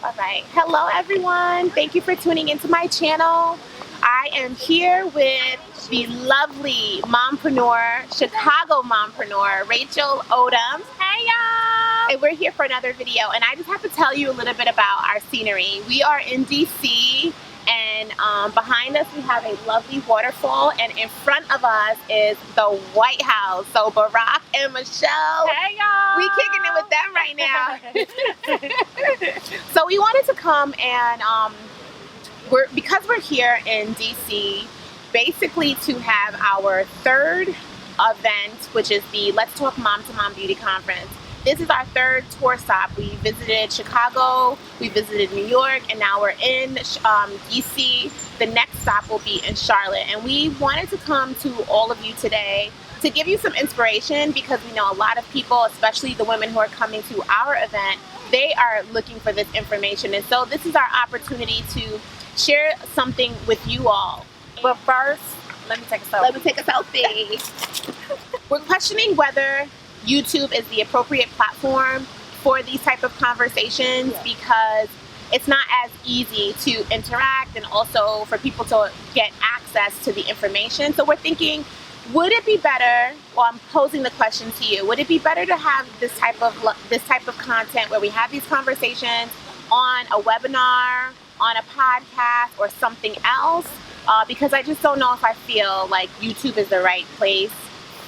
All right. Hello, everyone. Thank you for tuning into my channel. I am here with the lovely mompreneur, Chicago mompreneur, Rachel Odoms. Hey, y'all. And we're here for another video. And I just have to tell you a little bit about our scenery. We are in DC. And behind us we have a lovely waterfall, and in front of us is the White House. So Barack and Michelle, hey y'all, we kicking it with them right now. So we wanted to come and because we're here in DC, basically to have our third event, which is the Let's Talk Mom to Mom Beauty Conference. This is our third tour stop. We visited Chicago, we visited New York, and now we're in DC. The next stop will be in Charlotte. And we wanted to come to all of you today to give you some inspiration, because we know a lot of people, especially the women who are coming to our event, they are looking for this information. And so this is our opportunity to share something with you all. But first, let me take a selfie. Let me take a selfie. We're questioning whether YouTube is the appropriate platform for these type of conversations, because it's not as easy to interact and also for people to get access to the information. So we're thinking, would it be better, well, I'm posing the question to you, would it be better to have this type of content where we have these conversations on a webinar, on a podcast, or something else? Because I just don't know if I feel like YouTube is the right place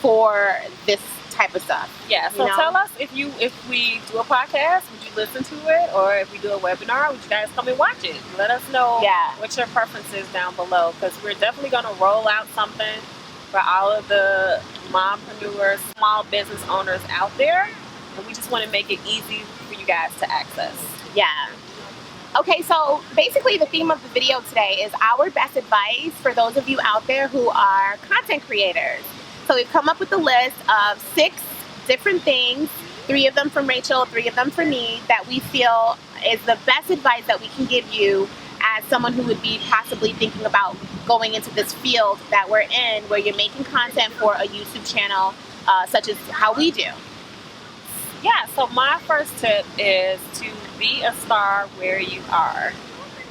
for this type of stuff. Yeah, so tell us if we do a podcast, would you listen to it? Or if we do a webinar, would you guys come and watch it? Let us know what your preference is down below, because we're definitely going to roll out something for all of the mompreneurs, small business owners out there, and we just want to make it easy for you guys to access. Yeah. Okay, so basically the theme of the video today is our best advice for those of you out there who are content creators. So we've come up with a list of 6 different things, 3 of them from Rachel, 3 of them from me, that we feel is the best advice that we can give you as someone who would be possibly thinking about going into this field that we're in, where you're making content for a YouTube channel, such as how we do. Yeah, so my first tip is to be a star where you are.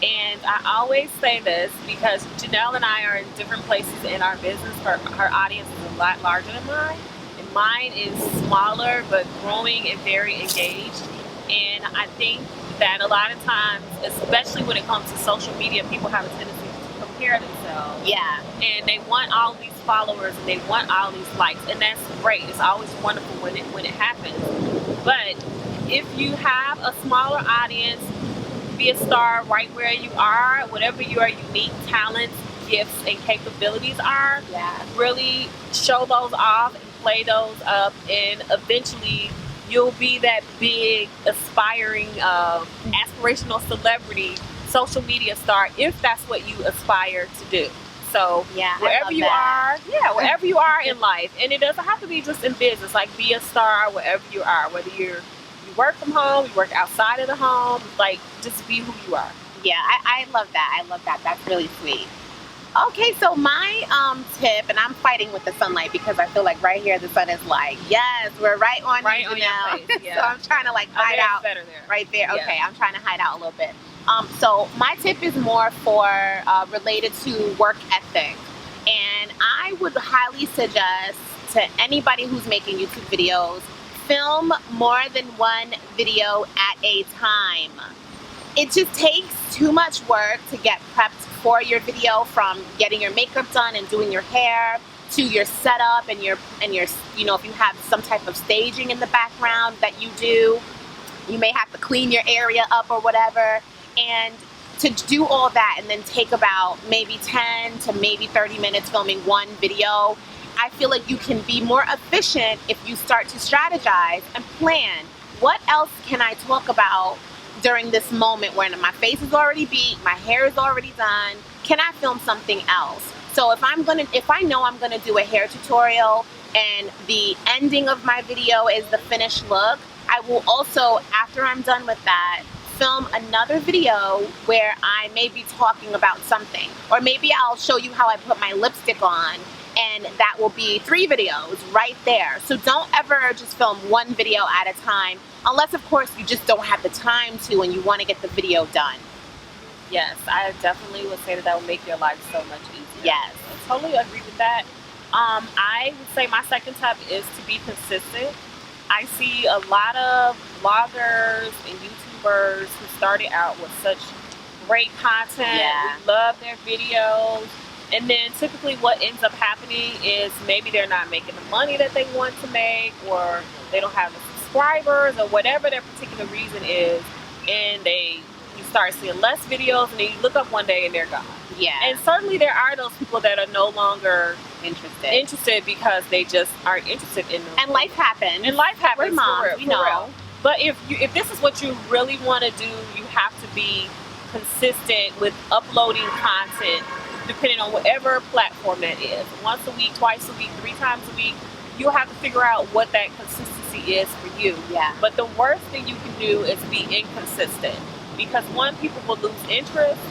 And I always say this because Jenell and I are in different places in our business. Her audience is a lot larger than mine. And mine is smaller but growing and very engaged. And I think that a lot of times, especially when it comes to social media, people have a tendency to compare themselves. Yeah. And they want all these followers and they want all these likes. And that's great. It's always wonderful when it happens. But if you have a smaller audience, be a star right where you are, whatever your unique talents, gifts, and capabilities are. Yeah. Really show those off and play those up, and eventually you'll be that big, aspiring, aspirational celebrity, social media star, if that's what you aspire to do. So wherever you are, wherever you are in life, and it doesn't have to be just in business, like be a star wherever you are, whether you work from home, you work outside of the home, like just be who you are. Yeah, I love that. I love that. That's really sweet. Okay, so my tip, and I'm fighting with the sunlight because I feel like right here the sun is like, yes, we're right on you now. Your face, yeah. So I'm trying to like hide out right there. Okay, yeah. I'm trying to hide out a little bit. So my tip is more for related to work ethic, and I would highly suggest to anybody who's making YouTube videos, film more than one video at a time. It just takes too much work to get prepped for your video, from getting your makeup done and doing your hair, to your setup and your you know, if you have some type of staging in the background that you do, you may have to clean your area up or whatever. And to do all that and then take about maybe 10 to maybe 30 minutes filming one video, I feel like you can be more efficient if you start to strategize and plan. What else can I talk about during this moment when my face is already beat, my hair is already done? Can I film something else? So if I know I'm gonna do a hair tutorial and the ending of my video is the finished look, I will also, after I'm done with that, film another video where I may be talking about something, or maybe I'll show you how I put my lipstick on and that will be 3 videos right there. So don't ever just film 1 video at a time, unless of course you just don't have the time to and you want to get the video done. Yes, I definitely would say that will make your life so much easier. Yes. I totally agree with that. I would say my second tip is to be consistent. I see a lot of vloggers and YouTubers who started out with such great content. Yeah. We love their videos. And then typically what ends up happening is maybe they're not making the money that they want to make, or they don't have the subscribers, or whatever their particular reason is, and you start seeing less videos, and then you look up one day and they're gone. Yeah. And certainly there are those people that are no longer interested because they just aren't interested in them. And life happens. And life happens. We're moms, for real. But if this is what you really want to do, you have to be consistent with uploading content, depending on whatever platform that is. Once a week, twice a week, 3 times a week. You'll have to figure out what that consistency is for you. Yeah. But the worst thing you can do is be inconsistent, because people will lose interest.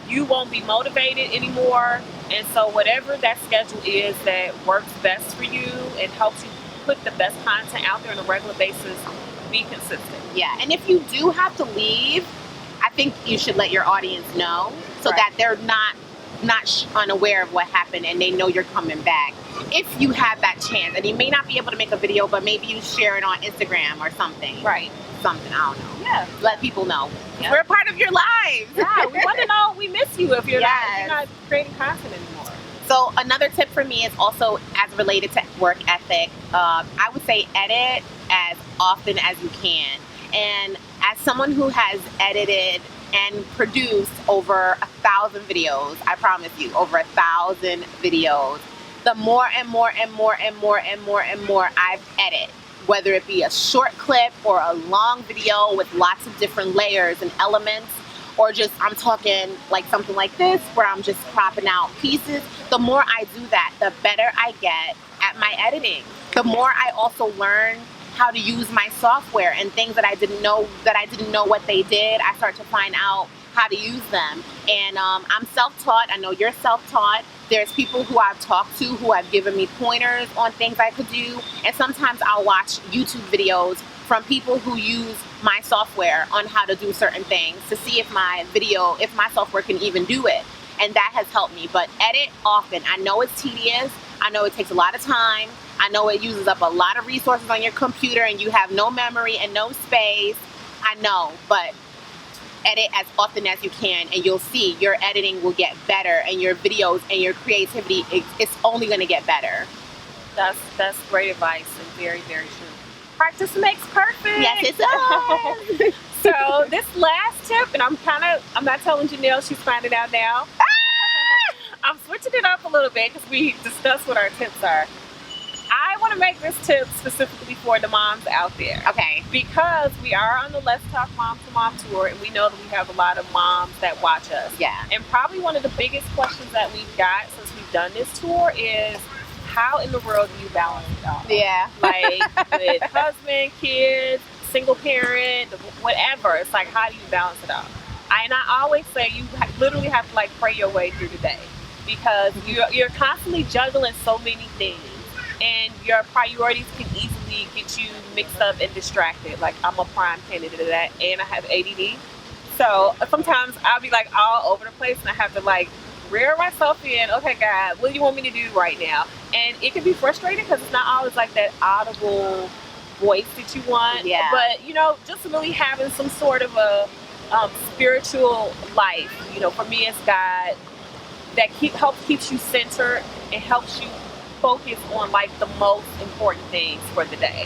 You won't be motivated anymore. And so whatever that schedule is that works best for you and helps you put the best content out there on a regular basis, be consistent. Yeah. And if you do have to leave, I think you should let your audience know, so that they're not unaware of what happened and they know you're coming back. If you have that chance, and you may not be able to make a video, but maybe you share it on Instagram or something. Right. Something, I don't know. Yeah. Let people know. Yeah. We're a part of your lives. Yeah, we want to know. We miss you if you're not creating content anymore. So another tip for me is also as related to work ethic. I would say edit as often as you can. And as someone who has edited and produced over 1,000 videos, I promise you, over 1,000 videos, the more and more and more and more and more and more I've edited, whether it be a short clip or a long video with lots of different layers and elements, or just I'm talking like something like this where I'm just cropping out pieces, the more I do that, the better I get at my editing. The more I also learn how to use my software and things that I didn't know what they did. I start to find out how to use them. And I'm self-taught. I know you're self-taught. There's people who I've talked to who have given me pointers on things I could do. And sometimes I'll watch YouTube videos from people who use my software on how to do certain things to see if my software can even do it. And that has helped me. But edit often. I know it's tedious. I know it takes a lot of time. I know it uses up a lot of resources on your computer and you have no memory and no space. I know, but edit as often as you can and you'll see your editing will get better, and your videos and your creativity, it's only going to get better. That's great advice and very, very true. Practice makes perfect. Yes, it does. So this last tip, and I'm not telling Jenell, she's finding out now. I'm switching it up a little bit because we discussed what our tips are. I want to make this tip specifically for the moms out there. Okay. Because we are on the Let's Talk Mom to Mom tour, and we know that we have a lot of moms that watch us. Yeah. And probably one of the biggest questions that we've got since we've done this tour is, how in the world do you balance it all? Yeah. Like with husband, kids, single parent, whatever. It's like, how do you balance it all? And I always say you literally have to like pray your way through the day, because you're constantly juggling so many things. And your priorities can easily get you mixed up and distracted. Like, I'm a prime candidate of that, and I have ADD. So sometimes I'll be like all over the place, and I have to like rear myself in. Okay, God, what do you want me to do right now? And it can be frustrating because it's not always like that audible voice that you want. Yeah. But just really having some sort of a spiritual life. For me, it's God that keeps you centered and helps you focus on like the most important things for the day.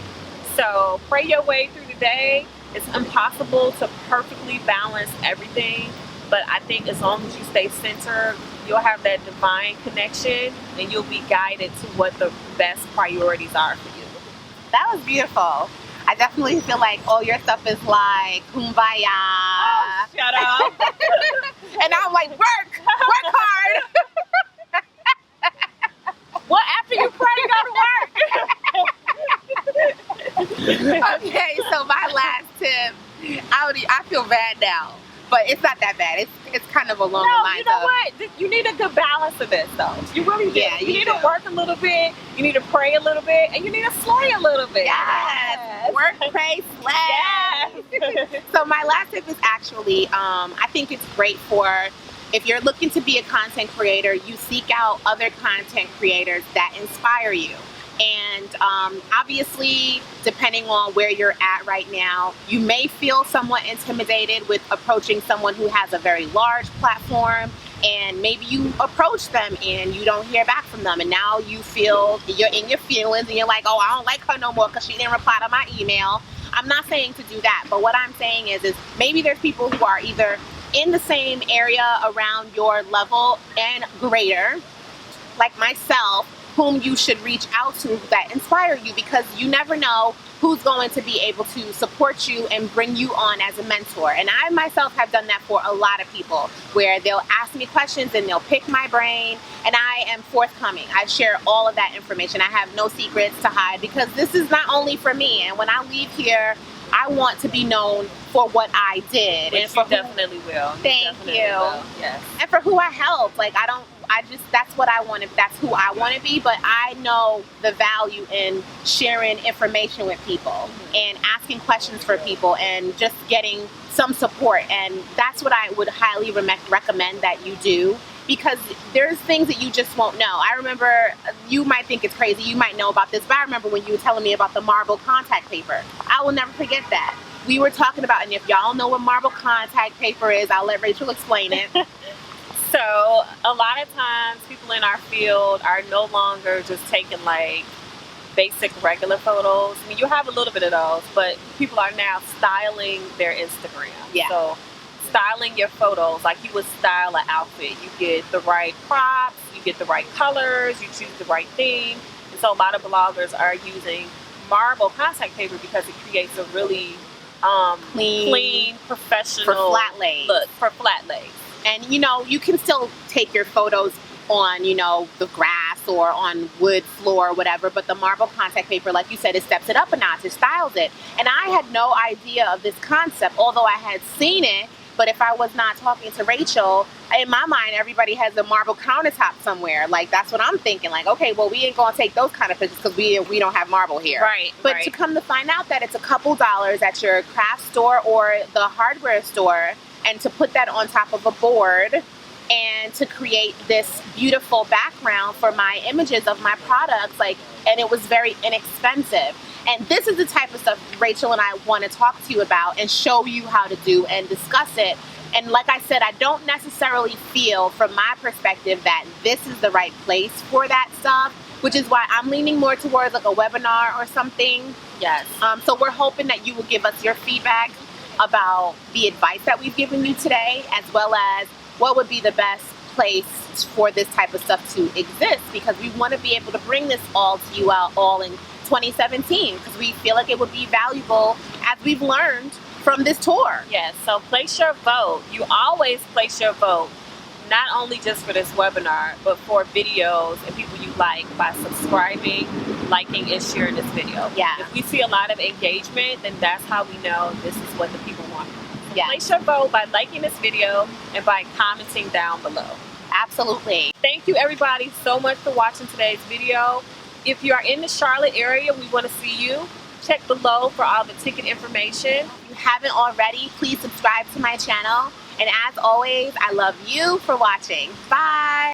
So pray your way through the day. It's impossible to perfectly balance everything, but I think as long as you stay centered, you'll have that divine connection and you'll be guided to what the best priorities are for you. That was beautiful. I definitely feel like all your stuff is like kumbaya. Oh, shut up. And I'm like, work hard. Well, after you pray, go to work. Okay, so my last tip, I feel bad now, but it's not that bad. It's kind of along the lines you know what? You need a good balance of this, though. You really do. Yeah, you need to work a little bit. You need to pray a little bit, and you need to slay a little bit. Yes. Work, pray, slay. Yes. So my last tip is actually, I think it's great for if you're looking to be a content creator, you seek out other content creators that inspire you. And obviously, depending on where you're at right now, you may feel somewhat intimidated with approaching someone who has a very large platform, and maybe you approach them and you don't hear back from them, and now you feel you're in your feelings and you're like, oh, I don't like her no more because she didn't reply to my email. I'm not saying to do that, but what I'm saying is maybe there's people who are either in the same area around your level and greater, like myself, whom you should reach out to that inspire you, because you never know who's going to be able to support you and bring you on as a mentor. And I myself have done that for a lot of people, where they'll ask me questions and they'll pick my brain, and I am forthcoming. I share all of that information. I have no secrets to hide, because this is not only for me. And when I leave here, I want to be known for what I did. Which you definitely will. Thank you. Yes. And for who I helped. Like, that's what I want to, that's who I want to be, but I know the value in sharing information with people and asking questions for people and just getting some support. And that's what I would highly recommend that you do, because there's things that you just won't know. I remember, you might think it's crazy, you might know about this, but I remember when you were telling me about the marble contact paper. I will never forget that. We were talking about, and if y'all know what marble contact paper is, I'll let Rachel explain it. So a lot of times people in our field are no longer just taking like basic regular photos. I mean, you have a little bit of those, but people are now styling their Instagram. Yeah. So styling your photos, like you would style an outfit. You get the right props, you get the right colors, you choose the right theme. And so a lot of bloggers are using marble contact paper because it creates a really clean, professional for flat lays. Look for flat lays. And you know, you can still take your photos on, you know, the grass or on wood floor or whatever, but the marble contact paper, like you said, it steps it up a notch, it styles it. And I had no idea of this concept, although I had seen it. But if I was not talking to Rachel, in my mind, everybody has a marble countertop somewhere. Like, that's what I'm thinking. Like, okay, well, we ain't gonna take those kind of pictures because we don't have marble here. Right. But to come to find out that it's a couple dollars at your craft store or the hardware store, and to put that on top of a board and to create this beautiful background for my images of my products, like, and it was very inexpensive. And this is the type of stuff Rachel and I want to talk to you about and show you how to do and discuss it. And like I said, I don't necessarily feel, from my perspective, that this is the right place for that stuff, which is why I'm leaning more towards like a webinar or something. Yes. So we're hoping that you will give us your feedback about the advice that we've given you today, as well as what would be the best place for this type of stuff to exist, because we want to be able to bring this all to you all in 2017, because we feel like it would be valuable as we've learned from this tour. Yes, so place your vote. You always place your vote, not only just for this webinar, but for videos and people you like, by subscribing, liking, and sharing this video. Yeah. If we see a lot of engagement, then that's how we know this is what the people want. So Yeah. place your vote by liking this video and by commenting down below. Absolutely. Thank you everybody so much for watching today's video. If you are in the Charlotte area, we want to see you. Check below for all the ticket information. If you haven't already, please subscribe to my channel. And as always, I love you for watching. Bye.